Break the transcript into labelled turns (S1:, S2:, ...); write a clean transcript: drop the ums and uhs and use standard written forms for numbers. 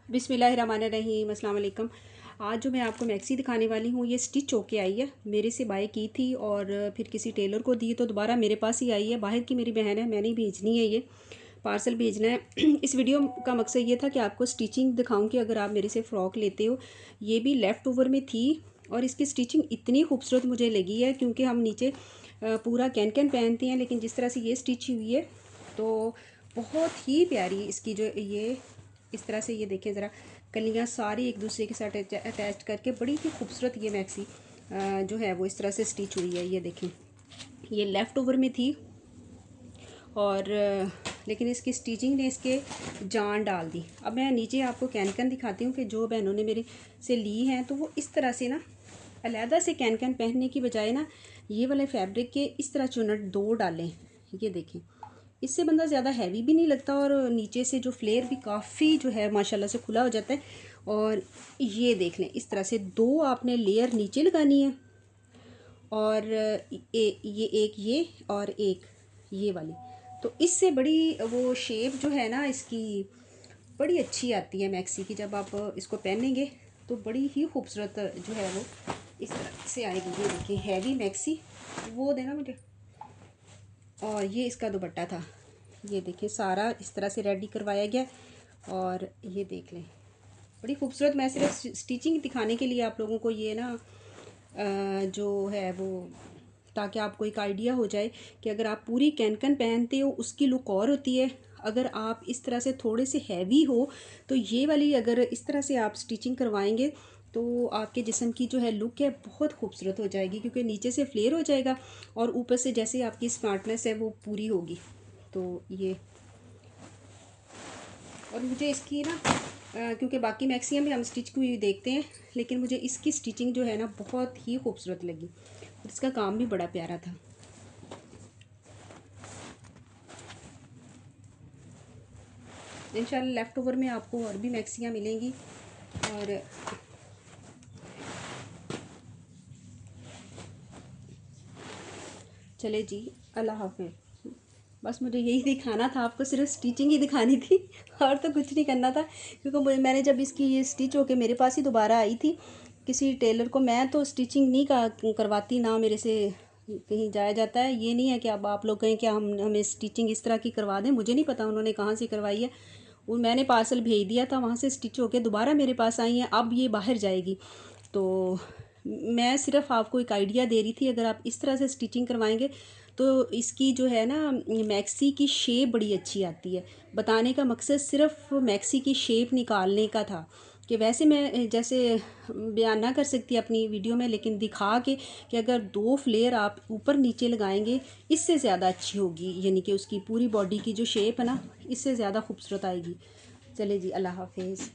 S1: बिस्मिल्लाहिर्रहमानिर्रहीम, अस्सलाम वालेकुम। आज जो मैं आपको मैक्सी दिखाने वाली हूँ ये स्टिच होके आई है। मेरे से बाय की थी और फिर किसी टेलर को दी तो दोबारा मेरे पास ही आई है। बाहर की मेरी बहन है, मैंने ही भेजनी है, ये पार्सल भेजना है। इस वीडियो का मकसद ये था कि आपको स्टिचिंग दिखाऊं कि अगर आप मेरे से फ़्रॉक लेते हो। ये भी लेफ़्ट ओवर में थी और इसकी स्टिचिंग इतनी खूबसूरत मुझे लगी है क्योंकि हम नीचे पूरा कैन कैन पहनते हैं, लेकिन जिस तरह से ये स्टिच हुई है तो बहुत ही प्यारी इसकी जो ये इस तरह से ये देखें ज़रा, कलियाँ सारी एक दूसरे के साथ अटैच करके बड़ी ही खूबसूरत ये मैक्सी जो है वो इस तरह से स्टिच हुई है। ये देखें, ये लेफ़्ट ओवर में थी और लेकिन इसकी स्टिचिंग ने इसके जान डाल दी। अब मैं नीचे आपको कैन कैन दिखाती हूँ कि जो बहनों ने मेरे से ली हैं तो वो इस तरह से ना अलहदा से कैन कैन पहनने की बजाय ना ये वाले फैब्रिक के इस तरह चुनट दो डालें। ये देखें, इससे बंदा ज़्यादा हैवी भी नहीं लगता और नीचे से जो फ्लेयर भी काफ़ी जो है माशाल्लाह से खुला हो जाता है। और ये देख लें, इस तरह से दो आपने लेयर नीचे लगानी है और ये एक ये और एक ये वाली, तो इससे बड़ी वो शेप जो है ना इसकी बड़ी अच्छी आती है मैक्सी की। जब आप इसको पहनेंगे तो बड़ी ही खूबसूरत जो है वो इस तरह से आएगी। ये देखिए, हैवी मैक्सी, वो देना मुझे। और ये इसका दुपट्टा था। ये देखिए, सारा इस तरह से रेडी करवाया गया और ये देख लें, बड़ी खूबसूरत। मैं सिर्फ स्टिचिंग दिखाने के लिए आप लोगों को ये ना जो है वो, ताकि आपको एक आइडिया हो जाए कि अगर आप पूरी कैनकन पहनते हो उसकी लुक और होती है। अगर आप इस तरह से थोड़े से हैवी हो तो ये वाली अगर इस तरह से आप स्टिचिंग करवाएंगे तो आपके जिस्म की जो है लुक है बहुत खूबसूरत हो जाएगी, क्योंकि नीचे से फ्लेयर हो जाएगा और ऊपर से जैसे आपकी स्मार्टनेस है वो पूरी होगी। तो ये, और मुझे इसकी ना क्योंकि बाकी मैक्सियाँ भी हम स्टिच की हुई देखते हैं, लेकिन मुझे इसकी स्टिचिंग जो है ना बहुत ही खूबसूरत लगी और इसका काम भी बड़ा प्यारा था। इंशाल्लाह लेफ़्ट ओवर में आपको और भी मैक्सियाँ मिलेंगी। और चले जी, अल्लाह हाफ़िज़। बस मुझे यही दिखाना था आपको, सिर्फ स्टिचिंग ही दिखानी थी और तो कुछ नहीं करना था, क्योंकि मैंने जब इसकी ये स्टिच होके मेरे पास ही दोबारा आई थी किसी टेलर को। मैं तो स्टिचिंग नहीं करवाती, ना मेरे से कहीं जाया जाता है। ये नहीं है कि अब आप लोग कहें कि हम हमें स्टिचिंग इस तरह की करवा दें, मुझे नहीं पता उन्होंने कहाँ से करवाई है। वो मैंने पार्सल भेज दिया था, वहाँ से स्टिच होके दोबारा मेरे पास आई हैं, अब ये बाहर जाएगी। तो मैं सिर्फ आपको एक आइडिया दे रही थी, अगर आप इस तरह से स्टिचिंग करवाएंगे तो इसकी जो है ना मैक्सी की शेप बड़ी अच्छी आती है। बताने का मकसद सिर्फ मैक्सी की शेप निकालने का था, कि वैसे मैं जैसे बयान ना कर सकती अपनी वीडियो में, लेकिन दिखा के कि अगर दो फ्लेयर आप ऊपर नीचे लगाएंगे इससे ज़्यादा अच्छी होगी, यानी कि उसकी पूरी बॉडी की जो शेप है ना इससे ज़्यादा खूबसूरत आएगी। चले जी, अल्लाह हाफिज़।